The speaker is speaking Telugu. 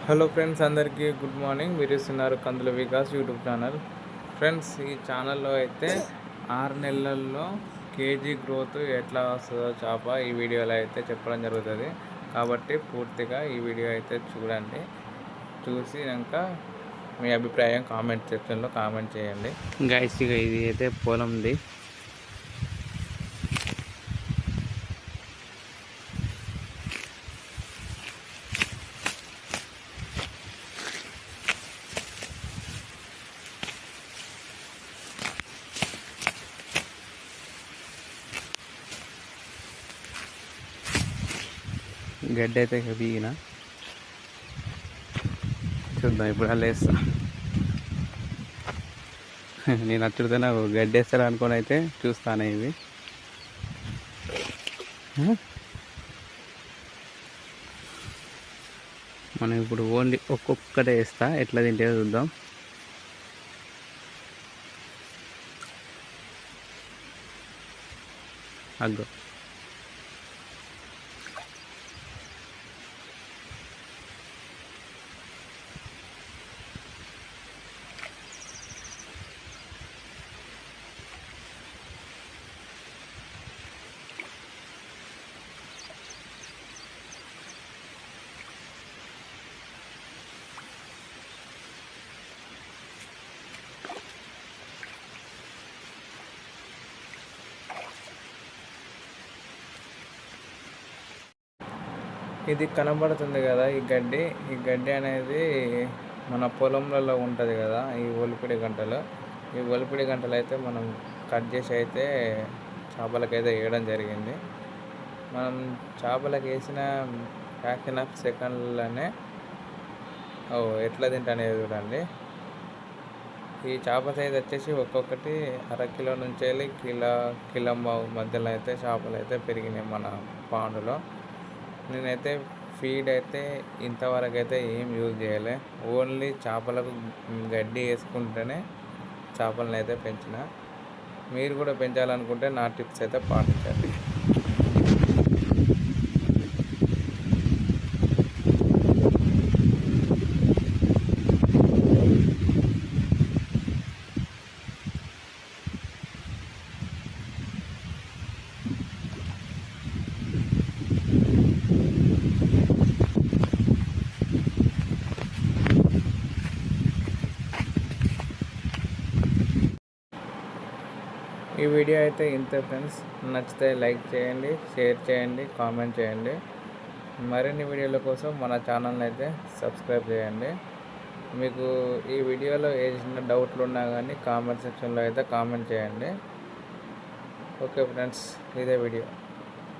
హలో ఫ్రెండ్స్, అందరికీ గుడ్ మార్నింగ్. మీరు ఇస్తున్నారు కందుల వికాస్ యూట్యూబ్ ఛానల్. ఫ్రెండ్స్, ఈ ఛానల్లో అయితే 6 నెలల్లో కేజీ గ్రోత్ ఎట్లా వస్తుందో చేప ఈ వీడియోలో అయితే చెప్పడం జరుగుతుంది. కాబట్టి పూర్తిగా ఈ వీడియో అయితే చూడండి. చూసినాక మీ అభిప్రాయం కామెంట్ సెక్షన్లో కామెంట్ చేయండి. గైస్, ఇది అయితే పొలంది. గడ్డి అయితే బీగిన చూద్దాం. ఇప్పుడు అలా వేస్తా. నేను అచ్చుడితే నాకు గడ్డి వేస్తారా అనుకొని అయితే చూస్తాను. ఇవి మనం ఇప్పుడు ఓన్లీ ఒక్కొక్కటే వేస్తా. ఎట్లా తింటే చూద్దాం. అగ్గో ఇది కనబడుతుంది కదా, ఈ గడ్డి అనేది మన పొలంలలో ఉంటుంది కదా. ఈ ఒలిపిడి గంటలు అయితే మనం కట్ చేసి అయితే చేపలకైతే వేయడం జరిగింది. మనం చేపలకు వేసిన ఫ్రాక్షన్ ఆఫ్ సెకండ్లోనే ఎట్లా తింటనేది చూడండి. ఈ చేప సైజ్ వచ్చేసి ఒక్కొక్కటి అరకిలో నుంచి వెళ్ళి కిలో మధ్యలో అయితే చేపలు అయితే పెరిగినాయి మన పాండులో. నేనైతే ఫీడ్ అయితే ఇంతవరకు అయితే ఏం యూజ్ చేయలే. ఓన్లీ చేపలకు గడ్డి వేసుకుంటేనే చేపలను అయితే పెంచిన. మీరు కూడా పెంచాలనుకుంటే నా టిప్స్ అయితే పాటించండి. ఈ వీడియో అయితే ఇంతే ఫ్రెండ్స్. నచ్చితే లైక్ చేయండి, షేర్ చేయండి, కామెంట్ చేయండి. మరిన్ని వీడియోల కోసం మన ఛానల్ని అయితే సబ్స్క్రైబ్ చేయండి. మీకు ఈ వీడియోలో ఏ చిన్న డౌట్లు ఉన్నా కానీ కామెంట్ సెక్షన్లో అయితే కామెంట్ చేయండి. ఓకే ఫ్రెండ్స్, ఇదే వీడియో.